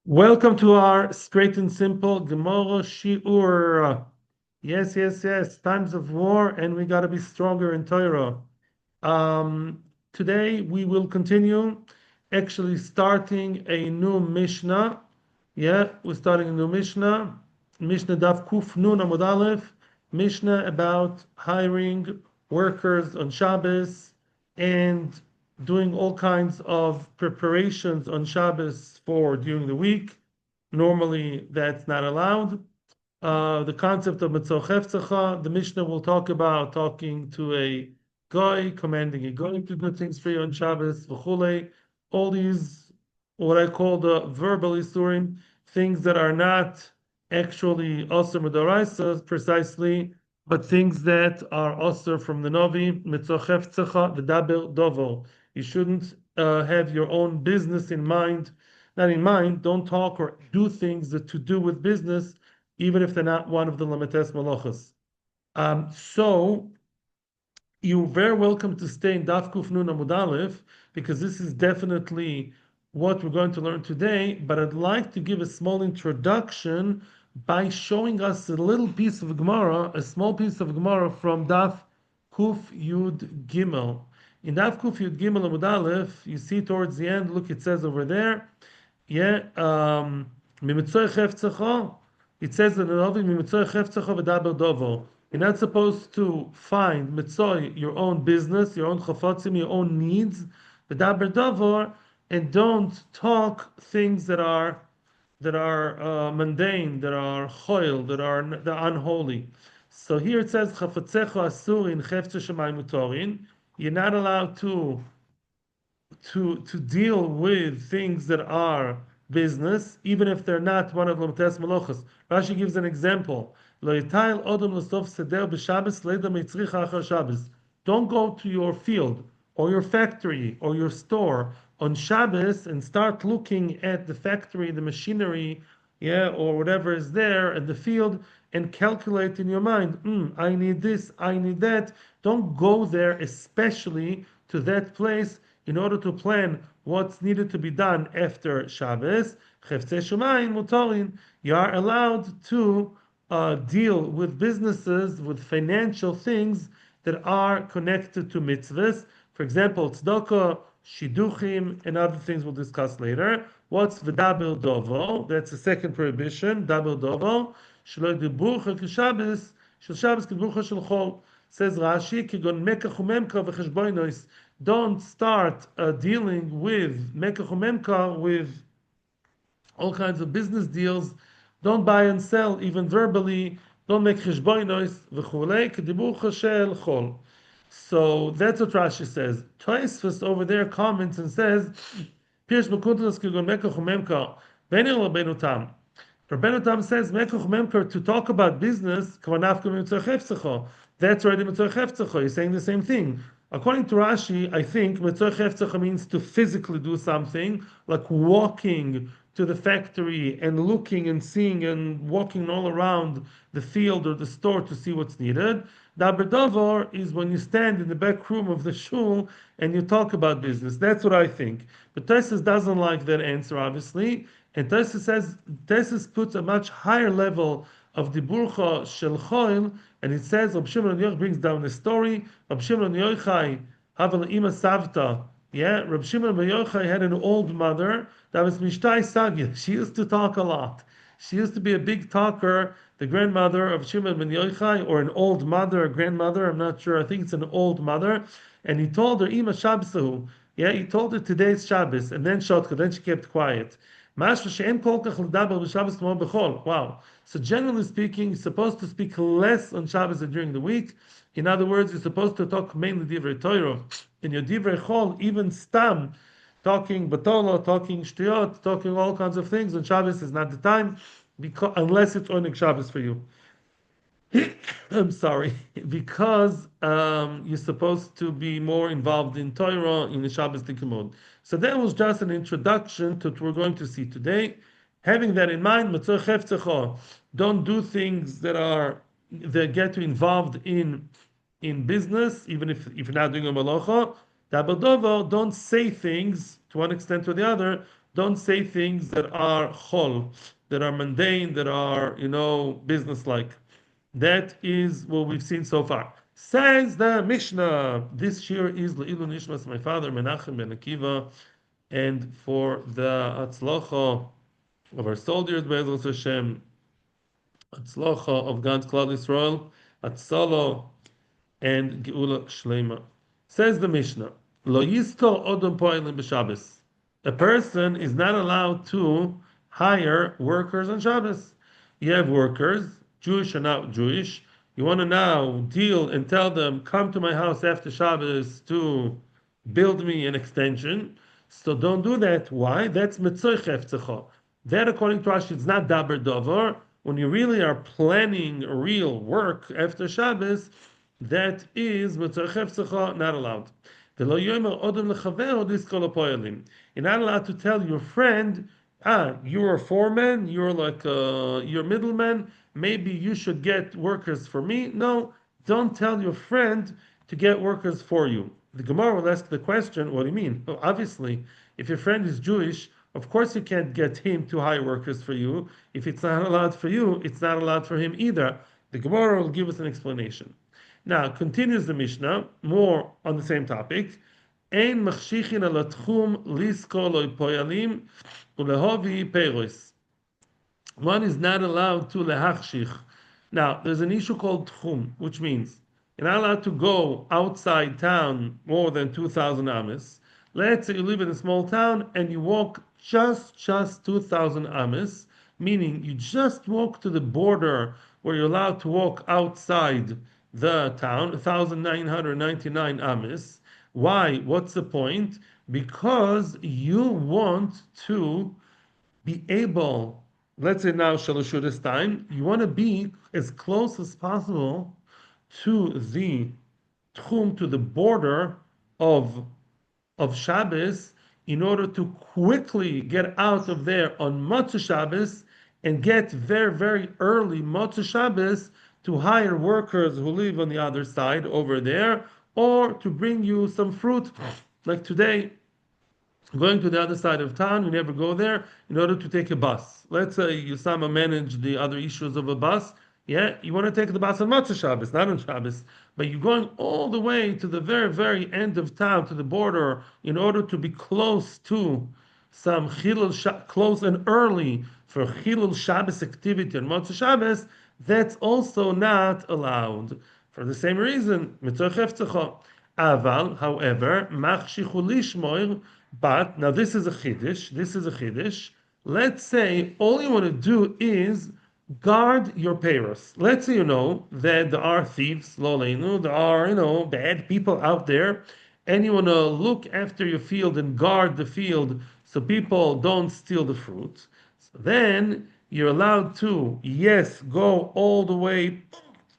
Welcome to our straight and simple Gemara Shiur. Yes. Times of war, and we got to be stronger in Torah. Today we will continue, actually starting a new Mishnah. Yeah, we're starting a new Mishnah. Mishnah Daf Kuf Nun Amud Aleph. Mishnah about hiring workers on Shabbos and doing all kinds of preparations on Shabbos for during the week. Normally, that's not allowed. The concept of Mitzvah Hefzecha, the Mishnah will talk about talking to a guy, commanding a guy to do things for you on Shabbos, v'chule. All these, what I call the verbal isurim, things that are not actually osir midoraisa precisely, but things that are osir from the Novi, Mitzvah Hefzecha, v'daber dovo. You shouldn't have your own business in mind. Not in mind, don't talk or do things that to do with business, even if they're not one of the Lamites Malachas. So you're very welcome to stay in Daf Kuf Nun Amud Aleph, because this is definitely what we're going to learn today. But I'd like to give a small introduction by showing us a little piece of Gemara, a small piece of Gemara from Daf Kuf Yud Gimel. In Daf Kuf Yud Gimel Amud Aleph, you see towards the end, look, it says over there, Mimitzoi Chefzecha. It says in the Novi, Mimitzoi Chefzecha v'daber dovo. You're not supposed to find mitzvah, your own business, your own chafatzim, your own needs, v'daber dovo, and don't talk things that are mundane, that are choil, that are unholy. So here it says chafatzecha asurin chefze shemayim utorin. You're not allowed to deal with things that are business, even if they're not one of Lamtes Malachas. Rashi gives an example. Don't go to your field or your factory or your store on Shabbos and start looking at the factory, the machinery, or whatever is there in the field, and calculate in your mind, I need this, I need that. Don't go there, especially to that place, in order to plan what's needed to be done after Shabbos. You are allowed to deal with businesses, with financial things that are connected to mitzvahs. For example, tzedakah, shiduchim, and other things we'll discuss later. What's v'daber dovo? That's the second prohibition. Daber dovo. Shelo diburcha k'Shabbos, shel Shabbos k'diburcha shel chol. Says Rashi, kigon mekach umemka v'cheshbonos. Don't start dealing with mekach umemka, with all kinds of business deals. Don't buy and sell, even verbally. Don't make cheshbonos v'chulei k'diburcha shel chol. So that's what Rashi says. Tosfos over there comments and says, Pirsh Mekuntas kigon mekach umemka v'enil Rabbeinu Tam. Rabbeinu Tam says mekach umemka, to talk about business. That's already mitzvah hefzecha. He's saying the same thing. According to Rashi, I think mitzvah hefzecha means to physically do something, like walking to the factory and looking and seeing and walking all around the field or the store to see what's needed. Daber dover is when you stand in the back room of the shul and you talk about business. That's what I think. But Tosfos doesn't like that answer, obviously. And Tosfos puts a much higher level of diburcha shel choil, and it says Rab Shimon ben Yochai brings down the story. Rab Shimon ben Yochai havel ima savta. Rab Shimon ben Yochai had an old mother that was mishtai sagir. She used to talk a lot. She used to be a big talker. The grandmother of Shimon ben Yochai, or an old mother, a grandmother, I'm not sure. I think it's an old mother. And he told her ima shabsahu. He told her today's Shabbos, and then shotka. Then she kept quiet. Wow. So generally speaking, you're supposed to speak less on Shabbos than during the week. In other words, you're supposed to talk mainly divrei Torah. In your divrei chol, even stam, talking batola, talking shtiyot, talking all kinds of things on Shabbos is not the time, because unless it's onik Shabbos for you. I'm sorry, because you're supposed to be more involved in Torah, in the Shabbos Tikkun. So that was just an introduction to what we're going to see today. Having that in mind, Mitzvah Hefzecha, don't do things that get you involved in business, even if you're not doing a malacha. Daber dovo, don't say things to one extent or the other, don't say things that are chol, that are mundane, that are, business-like. That is what we've seen so far. Says the Mishnah. This shir is Le'ilu Nishmas, my father, Menachem ben Akiva, and for the Atzlocha of our soldiers, Be'ezras Hashem, Atzlocha of God's Klal Yisrael, Atzalo, and Geula Shlema. Says the Mishnah, Lo Yistor Odom Po'elim B'Shabbos. A person is not allowed to hire workers on Shabbos. You have workers, Jewish or not Jewish. You want to now deal and tell them, come to my house after Shabbos to build me an extension. So don't do that. Why? That's Metzoy Chefzecha. That, according to Rashi, it's not Daber Dover. When you really are planning real work after Shabbos, that is Metzoy Chefzecha, not allowed. You're not allowed to tell your friend, you're a foreman, you're like you're a middleman, maybe you should get workers for me. No, don't tell your friend to get workers for you. The Gemara will ask the question, what do you mean? Well, obviously, if your friend is Jewish, of course you can't get him to hire workers for you. If it's not allowed for you, it's not allowed for him either. The Gemara will give us an explanation. Now, continues the Mishnah, more on the same topic. Ein machshichin al tchum lisko loy poyalim ulehovi peiros. One is not allowed to lehachshich. Now, there's an issue called tchum, which means you're not allowed to go outside town more than 2,000 ames. Let's say you live in a small town and you walk just 2,000 ames, meaning you just walk to the border where you're allowed to walk outside the town, 1,999 ames. Why? What's the point? Because you want to be able, let's say now Shalashudas time, you want to be as close as possible to the tchum, to the border of Shabbos, in order to quickly get out of there on Motzei Shabbos and get very, very early Motzei Shabbos to hire workers who live on the other side over there, or to bring you some fruit. Like today, going to the other side of town, you never go there, in order to take a bus. Let's say you somehow manage the other issues of a bus. Yeah, you want to take the bus on Motzei Shabbos, not on Shabbos, but you're going all the way to the very, very end of town, to the border, in order to be close to some close and early for Chilul Shabbos activity on Motzei Shabbos. That's also not allowed. For the same reason, Mitzvah Hefzecha. Aval, however, Machshichu Lishmoir, but, now this is a Chiddush, let's say all you want to do is guard your payros. Let's say you know that there are thieves, lo leinu, there are, bad people out there, and you want to look after your field and guard the field so people don't steal the fruit. So then you're allowed to, yes, go all the way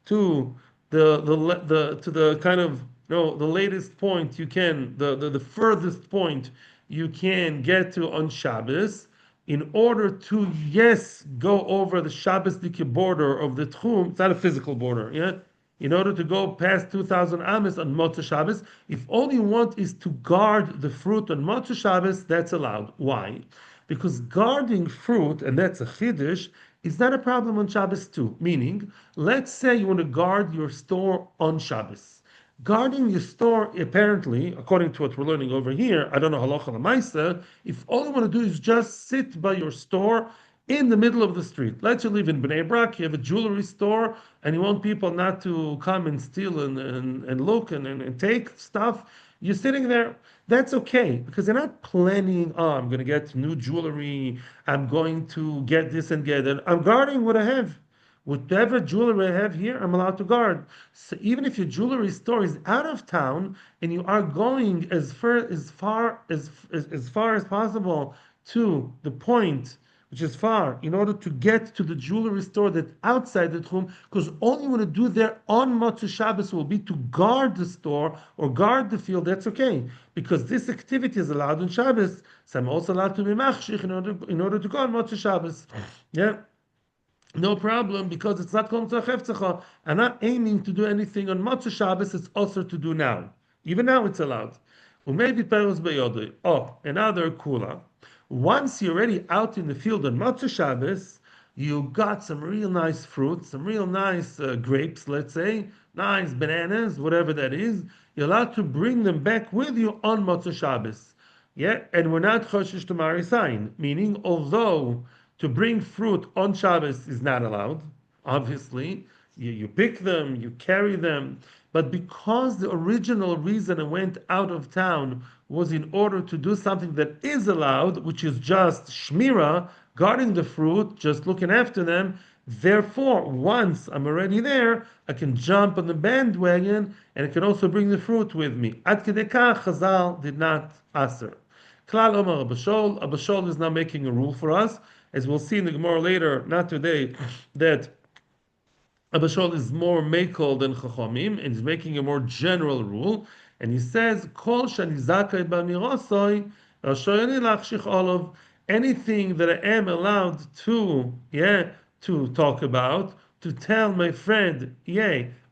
to the kind of the latest point you can, the furthest point you can get to on Shabbos, in order to, yes, go over the Shabbosdike border of the Tchum. It's not a physical border, yeah? In order to go past 2,000 ames on Motzei Shabbos, if all you want is to guard the fruit on Motzei Shabbos, that's allowed. Why? Because guarding fruit, and that's a Chiddush, is not a problem on Shabbos too. Meaning, let's say you want to guard your store on Shabbos. Guarding your store, apparently, according to what we're learning over here, I don't know halacha l'maisa, if all you want to do is just sit by your store in the middle of the street. Let's say you live in Bnei Brak, you have a jewelry store, and you want people not to come and steal and look and take stuff. You're sitting there. That's okay, because you're not planning, I'm going to get new jewelry, I'm going to get this and get that. I'm guarding what I have. Whatever jewelry I have here, I'm allowed to guard. So even if your jewelry store is out of town and you are going as far as possible to the point which is far, in order to get to the jewelry store that's outside the Tchum, because all you want to do there on Motzei Shabbos will be to guard the store or guard the field. That's okay, because this activity is allowed on Shabbos. So I'm also allowed to be machshich in order to go on Motzei Shabbos. Yeah. No problem, because it's not called Tzachefzecha. I'm not aiming to do anything on Motzei Shabbos. It's also to do now. Even now it's allowed. Maybe perus beyodoi. Oh, another kula. Once you're already out in the field on Motzei Shabbos, you got some real nice fruit, some real nice grapes, let's say, nice bananas, whatever that is. You're allowed to bring them back with you on Motzei Shabbos. Yeah, and we're not choshesh to marisayin, meaning although to bring fruit on Shabbos is not allowed, obviously, you pick them, you carry them, but because the original reason I went out of town was in order to do something that is allowed, which is just shmira, guarding the fruit, just looking after them. Therefore, once I'm already there, I can jump on the bandwagon and I can also bring the fruit with me. Ad kedei kach, Chazal did not answer. Klal Omar Abashol. Abashol is now making a rule for us, as we'll see in the Gemara later, not today, that Abashol is more makel than Chachomim, and he's making a more general rule. And he says, Kol shani zakai b'mirosoi, rashoyani lachshich olav, anything that I am allowed to, to talk about, to tell my friend,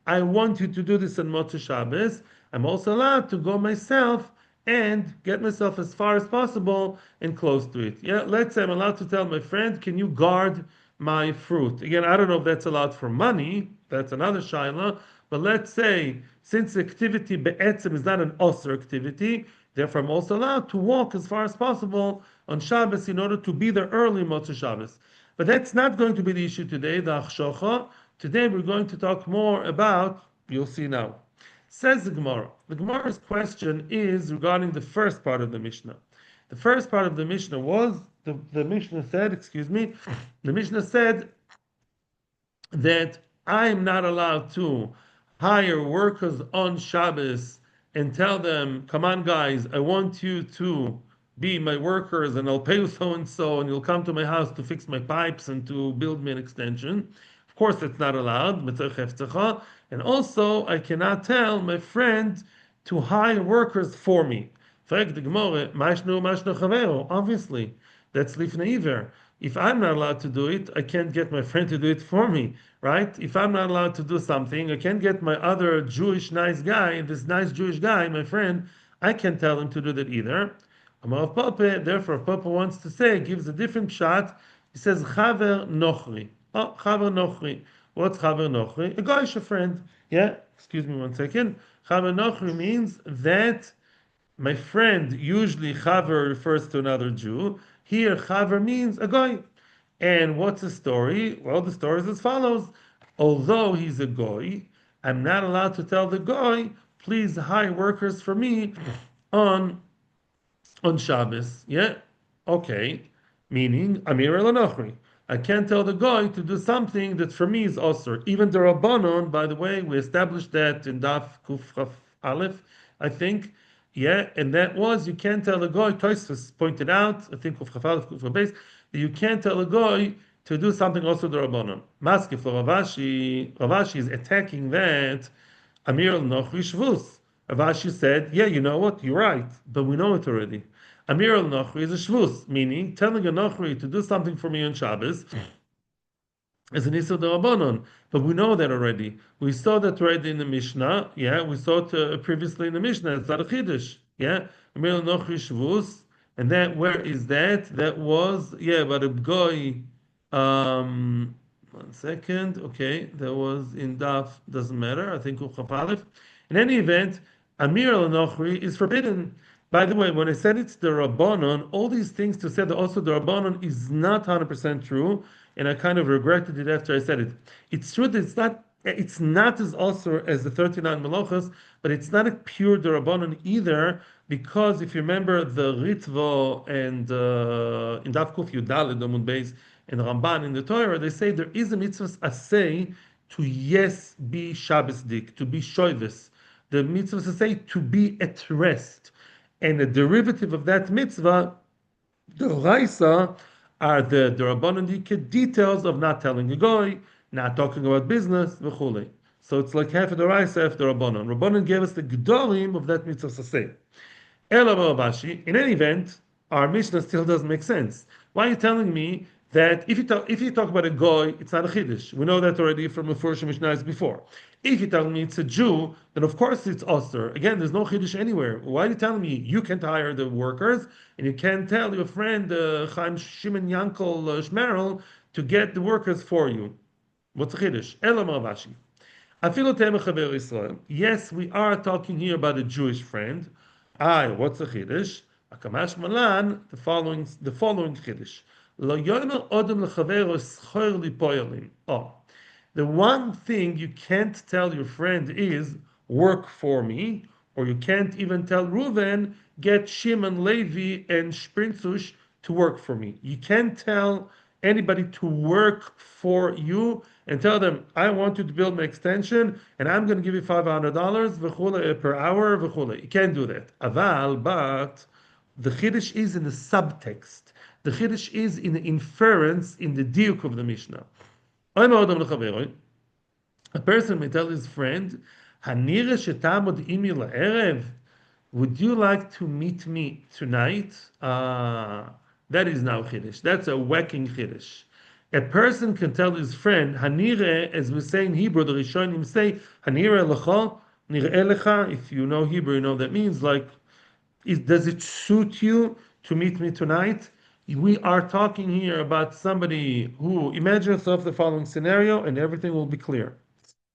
I want you to do this on Motzei Shabbos, I'm also allowed to go myself and get myself as far as possible and close to it. Yeah, let's say I'm allowed to tell my friend, can you guard my fruit? Again, I don't know if that's allowed for money. That's another shaila. But let's say, since the activity be'etzim is not an osir activity, therefore I'm also allowed to walk as far as possible on Shabbos in order to be there early Motzei Shabbos. But that's not going to be the issue today, the achshocha. Today we're going to talk more about, you'll see now. Says the Gemara. The Gemara's question is regarding the first part of the Mishnah. The first part of the Mishnah was, the Mishnah said, the Mishnah said that I am not allowed to hire workers on Shabbos and tell them, come on guys, I want you to be my workers and I'll pay you so and you'll come to my house to fix my pipes and to build me an extension. Of course, it's not allowed. And also, I cannot tell my friend to hire workers for me. Obviously, that's lifnei iver. If I'm not allowed to do it, I can't get my friend to do it for me, right? If I'm not allowed to do something, I can't get my other Jewish nice guy, this nice Jewish guy, my friend, I can't tell him to do that either. Therefore, Papa wants to say, gives a different shot. He says, Chaver Nochri. Oh, Chaver Nochri. What's Chaver Nochri? A goyish friend. Yeah, excuse me one second. Chaver Nochri means that my friend, usually Chaver refers to another Jew. Here, Chaver means a goy. And what's the story? Well, the story is as follows. Although he's a goy, I'm not allowed to tell the goy, please hire workers for me on Shabbos. Yeah? Okay. Meaning, Amir el I can't tell the guy to do something that for me is osur. Even the Rabbanon, by the way, we established that in Daf Kuf Chaf Aleph, I think. Yeah, and that was, you can't tell the guy, Tosfos pointed out, I think Kuf Chaf Aleph, Kuf Chaf Beis, that you can't tell a guy to do something also the Rabbanon. Maskif Ravashi is attacking that Amir el-Nochri Shvus. Ravashi said, yeah, you know what, you're right, but we know it already. Amir al-Nochri is a shvus, meaning telling a Nochri to do something for me on Shabbos is an Issa D'Rabbanon. But we know that already. We saw that already in the Mishnah. Yeah, we saw it previously in the Mishnah. It's not a Chiddush. Yeah, Amir al-Nochri shvus. And that, where is that? That was, but a Goy, 1 second. Okay, that was in Daf, doesn't matter. I think Uchaf Aleph. In any event, Amir al-Nochri is forbidden. By the way, when I said it's the Rabbanon, all these things to say that also the Rabbanon is not 100% true, and I kind of regretted it after I said it. It's true that it's not as also as the 39 Melachos, but it's not a pure the Rabbanon either, because if you remember the Ritvo and in Daf Kuf Yudalid, Amud Beis, and Ramban in the Torah, they say there is a mitzvah asay to be Shabbosdik, to be shoivis. The mitzvah asay to be at rest. And the derivative of that mitzvah, the Raisa, are the Rabbanon details of not telling a goy, not talking about business, v'chule. So it's like half of the Raisa, half the Rabbanon. Rabbanon gave us the Gdorim of that mitzvah saseh. Ela Rabashi. In any event, our Mishnah still doesn't make sense. Why are you telling me that if you talk about a goy, it's not a chiddush. We know that already from the first Mishnahs before. If you tell me it's a Jew, then of course it's Oster. Again, there's no chiddush anywhere. Why are you telling me you can't hire the workers and you can't tell your friend Chaim Shimon Yankel Shmerel to get the workers for you? What's a chiddush? Elamar Vashi. Yes, we are talking here about a Jewish friend. What's a chiddush? Akamash Malan, the following chiddush. Lo yomer odem lechavero schor lipoyalim. Oh, the one thing you can't tell your friend is work for me, or you can't even tell Reuven get Shimon, Levi, and Sprinzush to work for me. You can't tell anybody to work for you and tell them, I want you to build my extension and I'm going to give you $500 per hour. You can't do that. Aval, but the Chiddush is in the subtext. The Chiddush is in the inference in the diuk of the Mishnah. A person may tell his friend, "Hanire shetamod imi la'erev." Would you like to meet me tonight? That is now Chiddush. That's a whacking Chiddush. A person can tell his friend, Hanire, as we say in Hebrew, the Rishonim say, Hanire lecha, nir'e lecha. If you know Hebrew, you know that means like, does it suit you to meet me tonight? We are talking here about somebody who, imagine yourself the following scenario, and everything will be clear.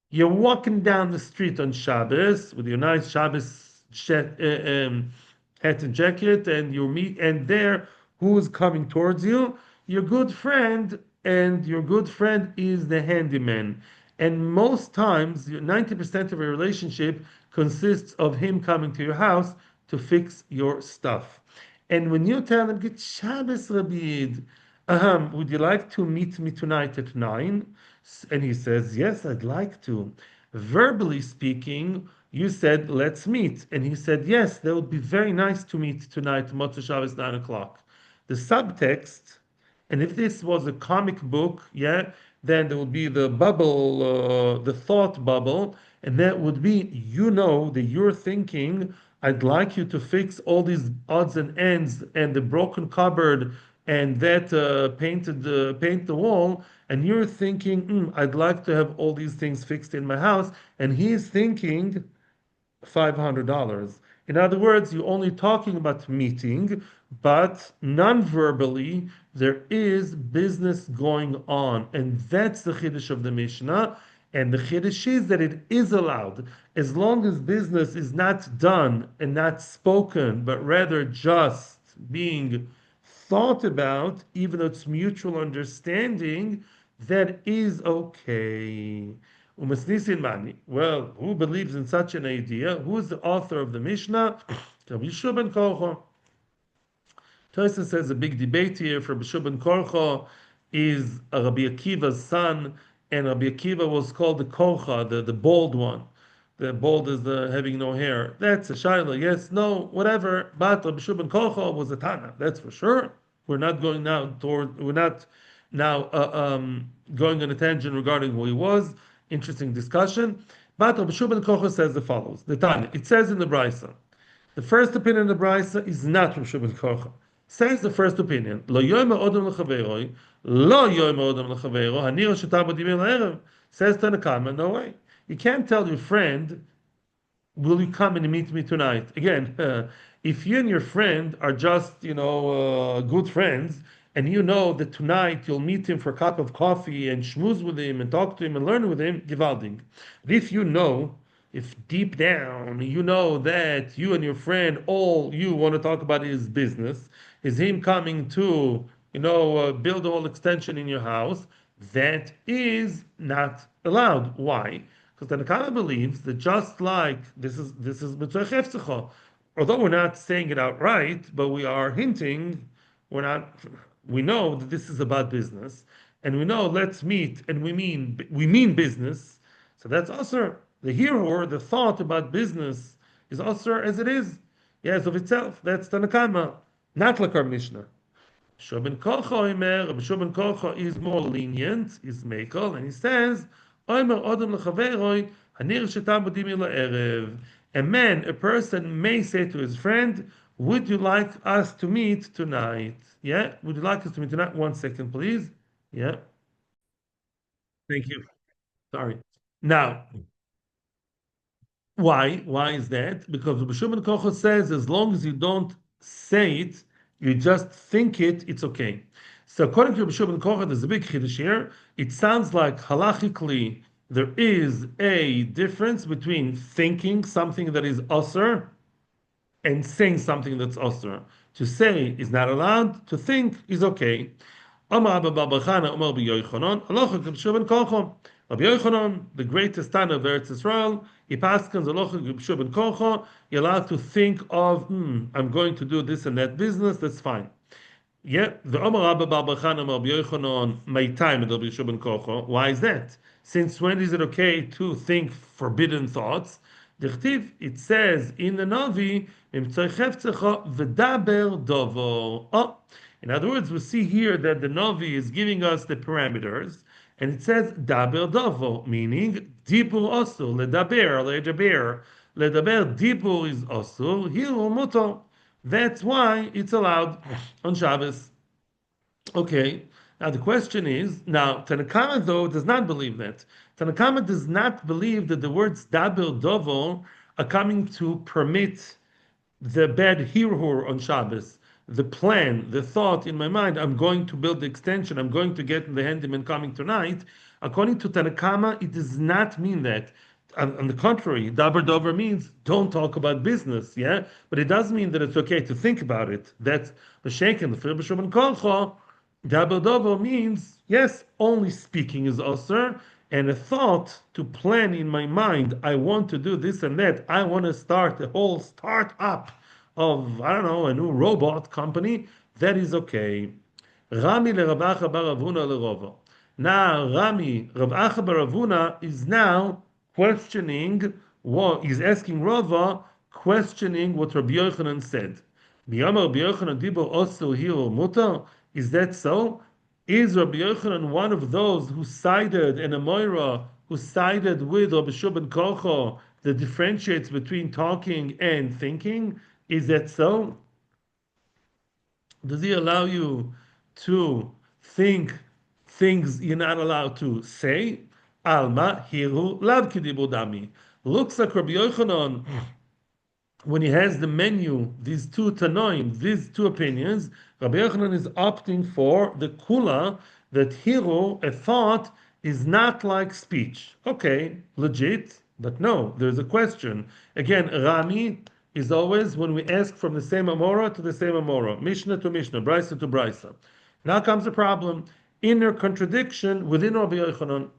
You're walking down the street on Shabbos with your nice Shabbos hat and jacket, and and there, who's coming towards you? Your good friend, and your good friend is the handyman. And most times, 90% of a relationship consists of him coming to your house to fix your stuff. And when you tell him, "Get Shabbos, Rabid, would you like to meet me tonight at 9?" And he says, "Yes, I'd like to." Verbally speaking, you said, "Let's meet." And he said, "Yes, that would be very nice to meet tonight, Motzei Shabbos, 9 o'clock." The subtext, and if this was a comic book, yeah, then there would be the bubble, the thought bubble, and that would be, that you're thinking, I'd like you to fix all these odds and ends and the broken cupboard and that paint the wall, and you're thinking, I'd like to have all these things fixed in my house, and he's thinking $500. In other words, you're only talking about meeting, but non-verbally there is business going on, and that's the chiddush of the Mishnah. And the chiddush is that it is allowed, as long as business is not done and not spoken, but rather just being thought about, even though it's mutual understanding, that is okay. Well, who believes in such an idea? Who is the author of the Mishnah? Rabbi Yeshua ben Korcha. Tosfos says a big debate here for Rabbi Yeshua ben Korcha is Rabbi Akiva's son, and Rabbi Akiva was called the Korcha, the bald one. The bald is the having no hair. That's a shaila. Yes, no, whatever. But Rabbi Yeshua ben Korcha was a Tana. That's for sure. We're not going now We're not now going on a tangent regarding who he was. Interesting discussion. But Rabbi Yeshua ben Korcha says the follows. The Tana. It says in the Brisa. The first opinion in the Brisa is not Rabbi Yeshua ben Korcha. Says the first opinion. Lo yomer odom lechaveroi. Lo yomer odom lechaveroi. Hanira sheta b'dimei la'erev. Says Tanakama. No way. You can't tell your friend, will you come and meet me tonight? Again, if you and your friend are just, good friends, and you know that tonight you'll meet him for a cup of coffee and schmooze with him and talk to him and learn with him, gewaldig. But if deep down you know that you and your friend, all you want to talk about is business, is him coming to, build a whole extension in your house, that is not allowed. Why? Because the Nakana believes that just like this is mitzvah chefzecha, although we're not saying it outright, but we are hinting, we know that this is about business, and we know let's meet, and we mean business. So that's also the hero, the thought about business is also as it is, yes, of itself. That's the Nakama, not like our Mishnah. Rabbi Yeshua ben Korcha is more lenient, is makel, and he says, a person may say to his friend, would you like us to meet tonight? Yeah, would you like us to meet tonight? 1 second, please. Yeah, thank you. Sorry. Now, why? Why is that? Because Rabbi Shimon Kocho says as long as you don't say it, you just think it, it's okay. So according to Rabbi Shimon Kocho, there's a big chiddush here. It sounds like halachically there is a difference between thinking something that is usr and saying something that's osir. To say is not allowed, to think is okay. Amar Abba Bar Chana, Amar Rabbi Yochanan, Halacha Rabbi ben Kocho. Rabbi Yochanan, the greatest Tana of Eretz Israel, he paskins Halacha Rabbi ben Kocho. You're allowed to think of, I'm going to do this and that business. That's fine. Yeah, the Omar Abba Bar Bachana Rabbi Yochanan my time at Rabbi Yeshua ben Kocho. Why is that? Since when is it okay to think forbidden thoughts? The Chtiv, it says in the Navi, v'daber dovo. Oh, in other words, we see here that the Navi is giving us the parameters, and it says daber dovo, meaning dibur also, ledaber, ledaber dibur is also, hiru muto. That's why it's allowed on Shabbos. Okay. Now the question is, now Tanakama though does not believe that. Tanakama does not believe that the words dabil dovo are coming to permit the bad hirhur on Shabbos, the plan, the thought in my mind, I'm going to build the extension, I'm going to get in the handyman coming tonight. According to Tanakama, it does not mean that. On the contrary, daber dover means don't talk about business, yeah? But it does mean that it's okay to think about it. That's the shaken, the Firbashum and Kolcho. Daber dover means, yes, only speaking is also and a thought to plan in my mind, I want to do this and that. I want to start a whole startup of, I don't know, a new robot company. That is okay. Rami le Rav Acha bar Ravuna le Rava. Now, Rami, Rav Acha bar Ravuna is now questioning what, he's asking Rava, questioning what Rabbi Yochanan said. Miyama Rabbi Yochanan dibo also hiro mutar. Is that so? Is Rabbi Yochanan one of those who sided, and Amoira who sided with Rabbi Shub Kocho that differentiates between talking and thinking? Is that so? Does he allow you to think things you're not allowed to say? Alma hiru lav kidibudami. Looks like Rabbi Yochanan when he has the menu, these two tanoim, these two opinions, Rabbi Yochanan is opting for the kula that hero, a thought, is not like speech. Okay, legit, but no, there's a question. Again, Rami is always when we ask from the same Amora to the same Amora, Mishnah to Mishnah, Brisa to Brisa. Now comes the problem, inner contradiction within Rabbi Yochanan.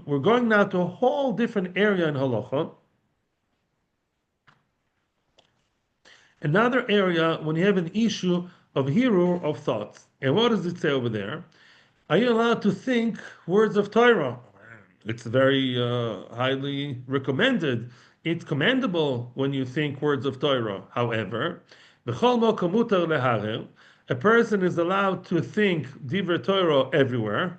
We're going now to a whole different area in halacha. Another area when you have an issue of hirur of thoughts. And what does it say over there? Are you allowed to think words of Torah? It's very highly recommended. It's commendable when you think words of Torah. However, b'chol mokom mutar leharer, a person is allowed to think divrei Torah everywhere.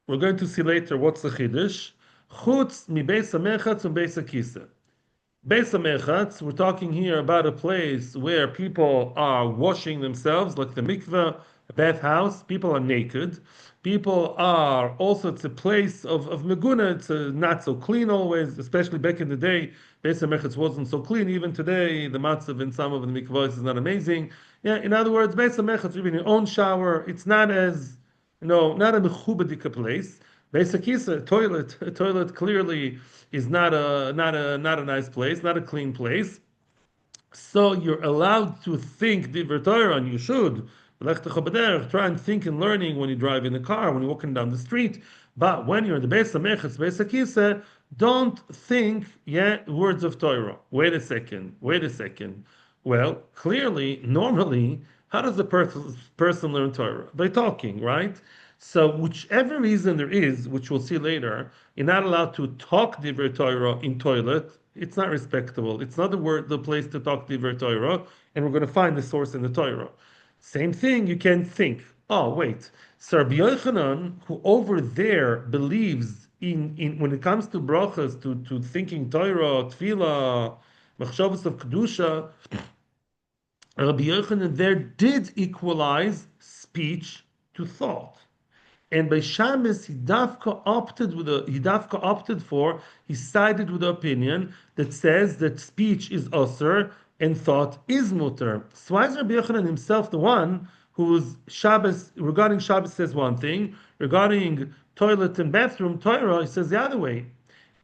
We're going to see later what's the chiddush. Chutz mi beis hamechatz and beis hakisa. Beis HaMechatz, we're talking here about a place where people are washing themselves, like the mikveh, a bathhouse. People are naked. People are also, it's a place of meguna. It's not so clean always, especially back in the day. Beis HaMechatz wasn't so clean. Even today, the matzav in some of the mikvahs is not amazing. Yeah, in other words, Beis HaMechatz, even your own shower, it's not as, not a mechubadika place. Basically, a toilet clearly is not a nice place, not a clean place. So you're allowed to think divrei Torah, and you should. Try and think and learning when you drive in the car, when you're walking down the street. But when you're in the Beis HaMechatz, Beis HaKiseh, don't think, words of Torah. Wait a second. Wait a second. Well, clearly, normally, how does the person learn Torah? By talking, right? So, whichever reason there is, which we'll see later, you're not allowed to talk divrei Torah in toilet. It's not respectable. It's not the place to talk divrei Torah, and we're going to find the source in the Torah. Same thing, you can think. Oh, wait. So Rabbi Yochanan, who over there believes in when it comes to brachas, to thinking Torah, tefillah, Machshavos of Kedusha, Rabbi Yochanan there did equalize speech to thought. And by Shabbos, he opted for, he sided with the opinion that says that speech is osir and thought is mutter. So why is Rabbi Yochanan himself the one who's Shabbos, regarding Shabbos says one thing, regarding toilet and bathroom, Torah, he says the other way.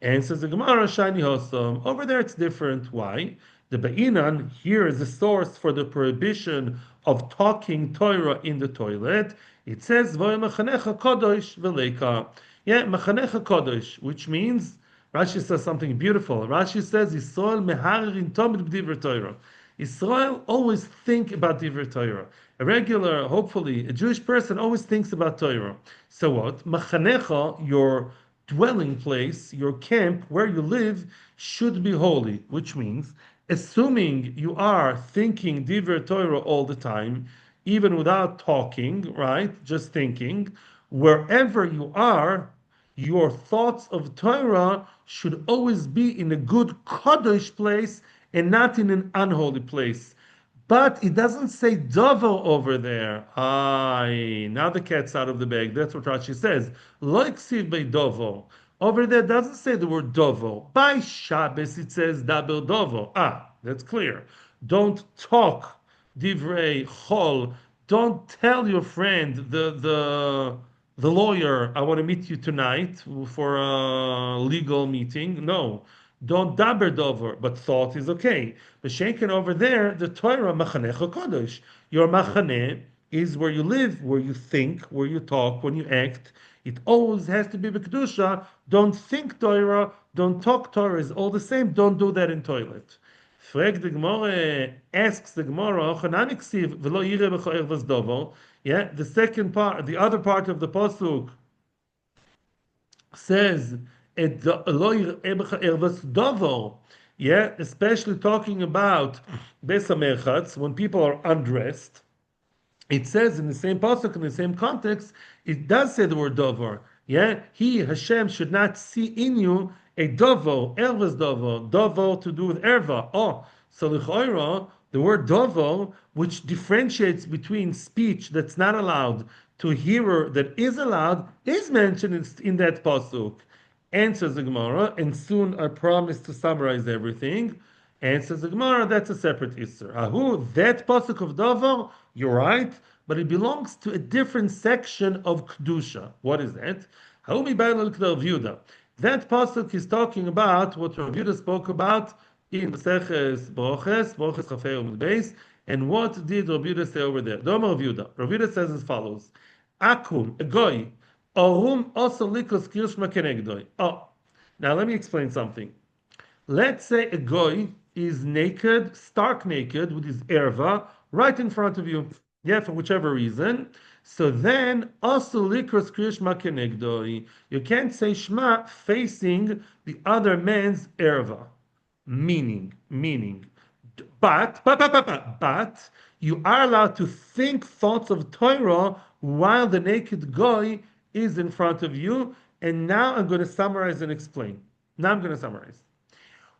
And says the Gemara, Shani Hosam. Over there it's different. Why? The Ba'inan here is the source for the prohibition of talking Torah in the toilet. It says, Voy Machanecha Kodosh Veleka. Yeah, Machanecha Kodosh, which means, Rashi says something beautiful. Rashi says, Yisrael meharin tomid b'divrei Torah. Israel always think about Divrei Torah. A regular, hopefully, a Jewish person always thinks about Torah. So what? Machanecha, your dwelling place, your camp, where you live, should be holy, which means, assuming you are thinking Divrei Torah all the time, even without talking, right? Just thinking, wherever you are, your thoughts of Torah should always be in a good Kaddish place and not in an unholy place. But it doesn't say dovo over there. Aye, now the cat's out of the bag. That's what Rashi says. Like siv by dovo. Over there doesn't say the word dovo. By Shabbos it says double dovo. Ah, that's clear. Don't talk divrei chol. Don't tell your friend the lawyer, I want to meet you tonight for a legal meeting. No, don't daber dover, but thought is okay. But shaken over there, the Torah machanecha kodesh. Your machane is where you live, where you think, where you talk, when you act. It always has to be b'kedusha. Don't think Torah, don't talk Torah. Is all the same. Don't do that in toilet. Frag the Gemara, asks the Gemara, "Chananiksiv v'lo yire b'cho'er v'zdovo." Yeah, the second part, the other part of the pasuk says, "Et lo yire b'cho'er v'zdovo." Yeah, especially talking about Beis HaMerchatz, when people are undressed. It says in the same pasuk, in the same context, it does say the word dover. Yeah, he Hashem should not see in you a dovo, ervas dovo to do with erva. Oh, so l'choira, the word dovo, which differentiates between speech that's not allowed to hearer that is allowed, is mentioned in that pasuk. Answers the Gemara, and soon I promise to summarize everything. Answers the Gemara, that's a separate Isser. Ahu, that pasuk of Dover, you're right, but it belongs to a different section of Kedusha. What is that? Ahu mi Bailal K'dar Yehuda. That pasuk is talking about what Rav Yehuda spoke about in Maseches Broches Chafei Amud Beis, and what did Rav Yehuda say over there? Domer Rav Yehuda. Rav Yehuda says as follows: Akum, a goy, Orum also likos kirshma kenegdoi. Oh, now let me explain something. Let's say a goy is naked, stark naked, with his erva right in front of you. Yeah, for whichever reason. So then, also likos kirshma kenegdoi. You can't say shma facing the other man's erva. Meaning. But you are allowed to think thoughts of Torah while the naked goy is in front of you. And now I'm going to summarize and explain. Now I'm going to summarize.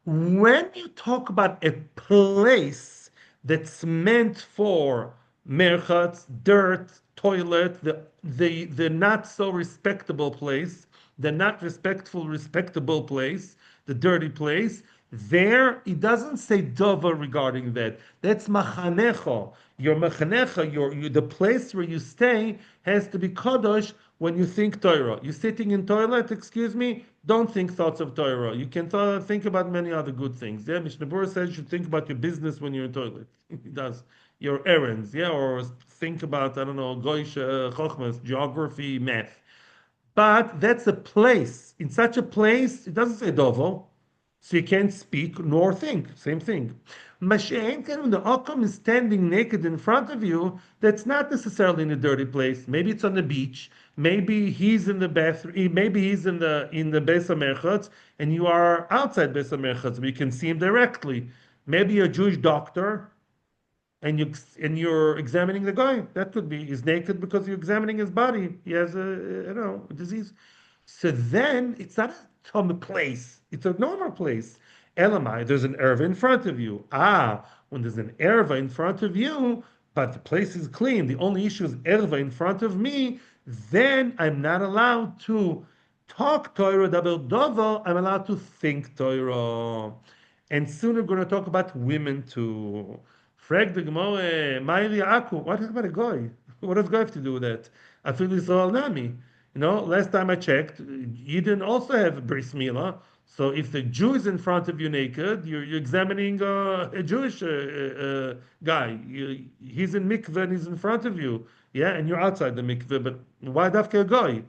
When you talk about a place that's meant for merchatz, dirt, toilet, the not so respectable place, the not respectable place, the dirty place, there it doesn't say dova regarding that. That's machanecha. Your machanecha, the place where you stay has to be kadosh when you think Torah. You're sitting in toilet, excuse me, don't think thoughts of Torah. You can think about many other good things. Yeah, Mishnah Berurah says you should think about your business when you're in toilet. It does. Your errands, yeah, or think about, I don't know, goish, chokhmas, geography, math. But that's a place. In such a place, it doesn't say dovo, so you can't speak nor think. Same thing. Mashiach, when the Akam is standing naked in front of you, that's not necessarily in a dirty place. Maybe it's on the beach. Maybe he's in the bathroom. Maybe he's in the Beis HaMerchatz, and you are outside Beis HaMerchatz, but you can see him directly. Maybe you're a Jewish doctor, and you're examining the guy. That could be he's naked because you're examining his body. He has a disease. So then it's not a place. It's a normal place. Elamai, there's an erva in front of you. Ah, when there's an erva in front of you, but the place is clean, the only issue is erva in front of me, then I'm not allowed to talk Torah, double dovo, I'm allowed to think Torah. And soon we're going to talk about women too. Frag the Gemara, Ma'iri Aku. What about a goy? What does goy have to do with that? I feel Israel Nami. Last time I checked, you didn't also have bris milah. So if the Jew is in front of you naked, you're examining a Jewish guy. He's in mikveh and he's in front of you. Yeah, and you're outside the mikveh. But why dafke a goy?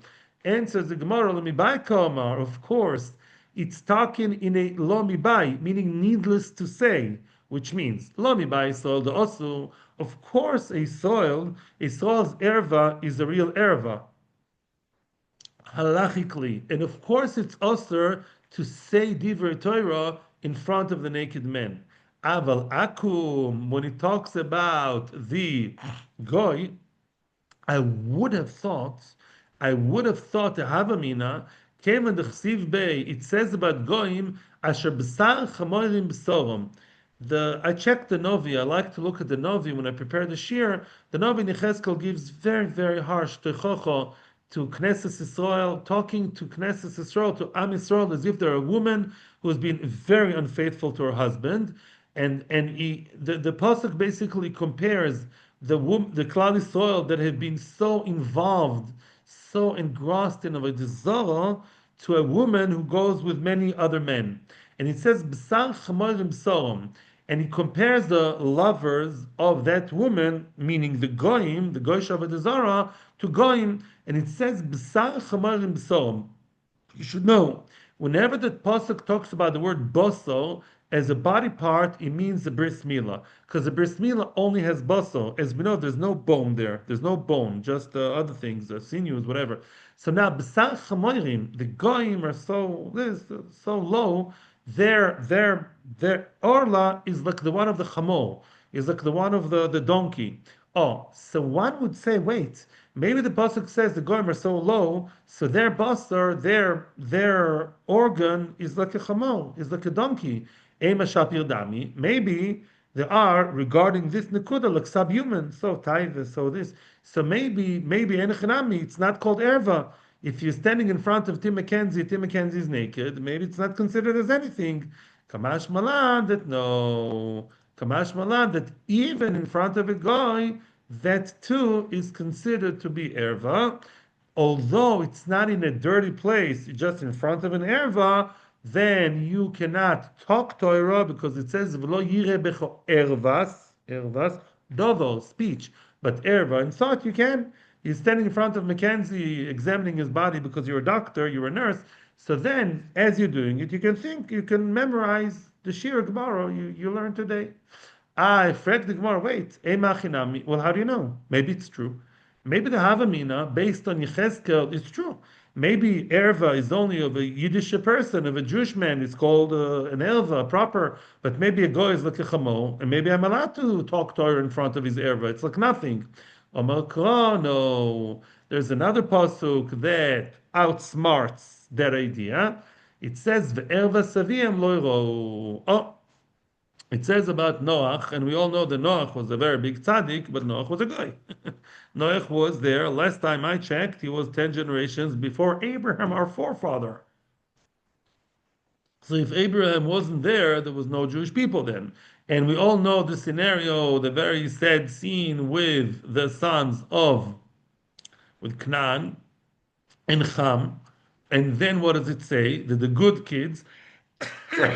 Answers the Gemara, Lomibai Kamar, of course, it's talking in a Lomibai, meaning needless to say, which means Lomibai soil the osu, of course a soil's erva is a real erva, halachically. And of course it's usher to say divrei Torah in front of the naked men. Aval akum, when it talks about the goy, I would have thought, the Havamina came in the Chsiv Bey. It says about Goim, Asher B'sar Chamorim B'sorom. I checked the Novi. I like to look at the Novi when I prepare the Shir. The Novi Necheskel gives very, very harsh techocho to Knesset Israel, talking to Knesset Israel, to Am Israel, as if they're a woman who has been very unfaithful to her husband. The pasuk basically compares the Klal Yisrael that have been so involved, so engrossed in avodah zarah, to a woman who goes with many other men. And it says b'sar chamorim b'sorom, and he compares the lovers of that woman, meaning the goyim, the goyish avodah zarah, to goyim, and it says b'sar chamorim b'sorom. You should know, whenever the pasuk talks about the word boso as a body part, it means the bris milah, because the bris milah only has boso. As we know, there's no bone there. There's no bone, just other things, sinews, whatever. So now, b'sar chamorim, the goyim are so low. Their orla is like the one of the chamor, is like the one of the donkey. Oh, so one would say, wait, maybe the pasuk says the goyim are so low, so their basar, their organ is like a chamor, is like a donkey. Ema shapir dami. Maybe they are regarding this nekuda like subhuman, so taiva, so this. So maybe enechanami, it's not called erva. If you're standing in front of Tim McKenzie is naked, maybe it's not considered as anything. Kamash malan that no. Kamash malan that even in front of a guy, that too is considered to be erva. Although it's not in a dirty place, just in front of an erva, then you cannot talk Torah because it says v'lo yireh becho ervas, dovo, speech. But erva, in thought you can. He's standing in front of Mackenzie examining his body because you're a doctor, you're a nurse. So then, as you're doing it, you can think, you can memorize the Shir Gemara you learned today. I frag the Gemara, wait, well, how do you know? Maybe it's true. Maybe the Havamina, based on Yechezkel, is true. Maybe Erva is only of a Yiddish person, of a Jewish man. It's called an Erva, proper. But maybe a Goy is like a Chamo, and maybe I'm allowed to talk Torah in front of his Erva. It's like nothing. No. There's another pasuk that outsmarts that idea. It says ve'erva saviyam lo. Oh, it says about Noach, and we all know that Noach was a very big tzaddik, but Noach was a guy. Noach was there. Last time I checked, he was 10 generations before Abraham, our forefather. So if Abraham wasn't there, there was no Jewish people then. And we all know the scenario, the very sad scene with the sons with Canaan and Ham. And then what does it say? That the good kids,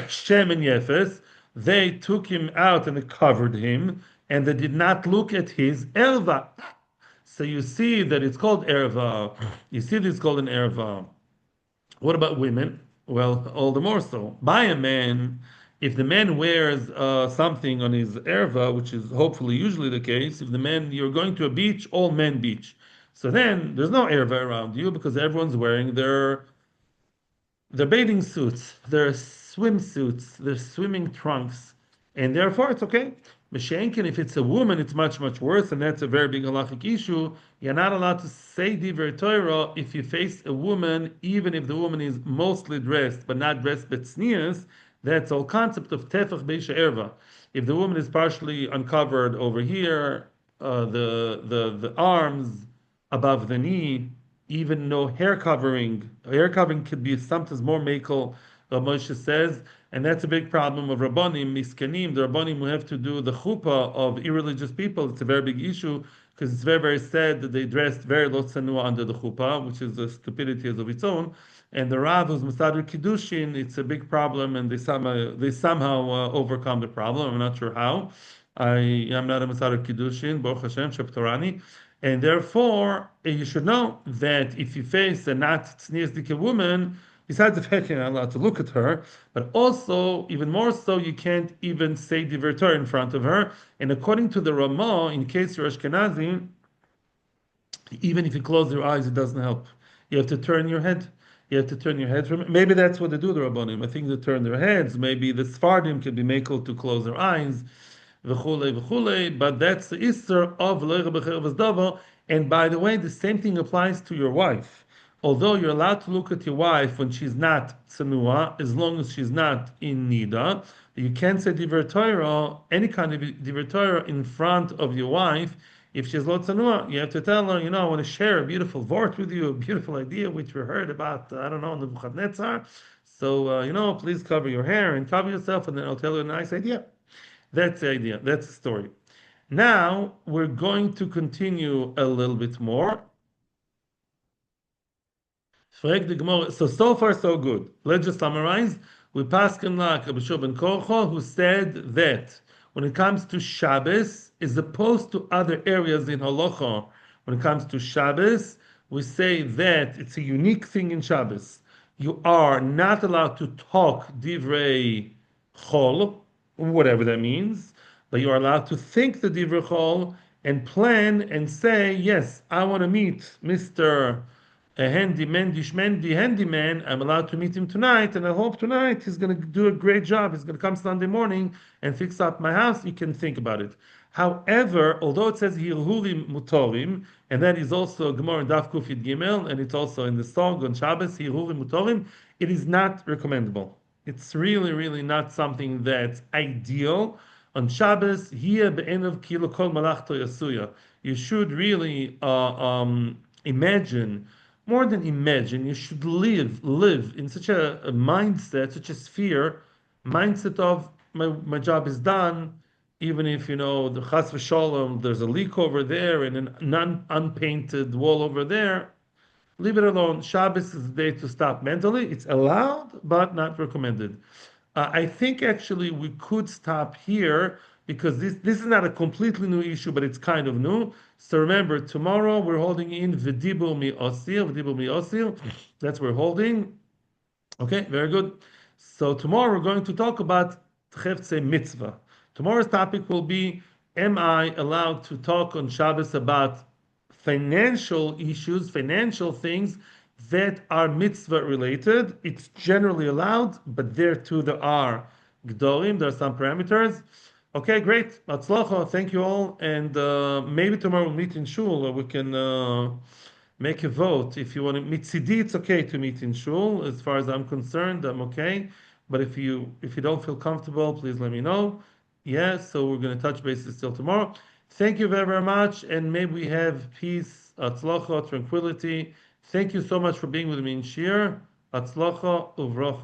Shem and Yefes, they took him out and they covered him, and they did not look at his erva. So you see that it's called erva. You see that it's called an erva. What about women? Well, all the more so. By a man, if the man wears something on his erva, which is hopefully usually the case, if the man, you're going to a beach, all men beach. So then there's no erva around you because everyone's wearing their bathing suits, their swimsuits, their swimming trunks, and therefore it's okay. Meshenkin, if it's a woman, it's much, much worse, and that's a very big halachic issue. You're not allowed to say divrei Torah if you face a woman, even if the woman is mostly dressed, but not dressed betznius, That's all concept of tefach beisha erva. If the woman is partially uncovered over here, the arms above the knee, even no hair covering. Hair covering could be sometimes more makel, Moshe says, and that's a big problem of Rabbanim, Miskanim, the Rabbanim who have to do the chuppah of irreligious people. It's a very big issue because it's very, very sad that they dressed very lo tsanua under the chuppah, which is a stupidity as of its own. And the Rav who's Masadur Kiddushin, it's a big problem, and they somehow overcome the problem. I'm not sure how. I am not a Masadur Kiddushin, Baruch Hashem, Sheptorani. And therefore, you should know that if you face a not tzniusdik woman, besides the fact you're not allowed to look at her, but also, even more so, you can't even say divrei Torah in front of her. And according to the Ramah, in case you're Ashkenazi, even if you close your eyes, it doesn't help. You have to turn your head. You have to turn your head from. Maybe that's what they do, the Rabbanim. I think they turn their heads. Maybe the Sfardim can be made to close their eyes, v'chule v'chule. But that's the Isser of Leicha B'cher V'Zdava. And by the way, the same thing applies to your wife. Although you're allowed to look at your wife when she's not tsanua, as long as she's not in nida, you can't say divrei Torah, any kind of divrei Torah, in front of your wife. If she's lo tsanua, you have to tell her, I want to share a beautiful word with you, a beautiful idea which we heard about, I don't know, Nebuchadnezzar. So, please cover your hair and cover yourself, and then I'll tell you a nice idea. That's the idea. That's the story. Now, we're going to continue a little bit more. So far, so good. Let's just summarize. We passed like Abishur ben Korcho, who said that when it comes to Shabbos, as opposed to other areas in Halacha, when it comes to Shabbos, we say that it's a unique thing in Shabbos. You are not allowed to talk divrei chol, whatever that means, but you are allowed to think the divrei chol and plan and say, yes, I want to meet Mr. A handyman, dishmendi handyman. I'm allowed to meet him tonight, and I hope tonight he's going to do a great job. He's going to come Sunday morning and fix up my house. You can think about it. However, although it says hirhurim mutorim, and that is also Gemara in Daf Kuf Yud Gimel, and it's also in the song on Shabbos, hirhurim mutorim, it is not recommendable. It's really, really not something that's ideal. On Shabbos, here be'enav kilo kol malachto yasuya. You should really imagine, more than imagine, you should live in such a mindset, such a sphere, mindset of my job is done, even if the chas v'sholom, there's a leak over there and an unpainted wall over there. Leave it alone. Shabbos is the day to stop mentally. It's allowed, but not recommended. I think actually we could stop here because this is not a completely new issue, but it's kind of new. So remember, tomorrow we're holding in V'dibur mi osil. That's what we're holding. Okay, very good. So tomorrow we're going to talk about Cheftzei Mitzvah. Tomorrow's topic will be, am I allowed to talk on Shabbos about financial issues, financial things that are mitzvah related? It's generally allowed, but there too there are gdolim, there are some parameters. Okay, great. Atzlacha, thank you all, and maybe tomorrow we'll meet in shul, or we can make a vote. If you want to meet tzidi, it's okay to meet in shul. As far as I'm concerned, I'm okay. But if you don't feel comfortable, please let me know. Yes, so we're going to touch bases still tomorrow. Thank you very, very much, and may we have peace, atzlacha, tranquility. Thank you so much for being with me in Shir. Atzlacha uvracha.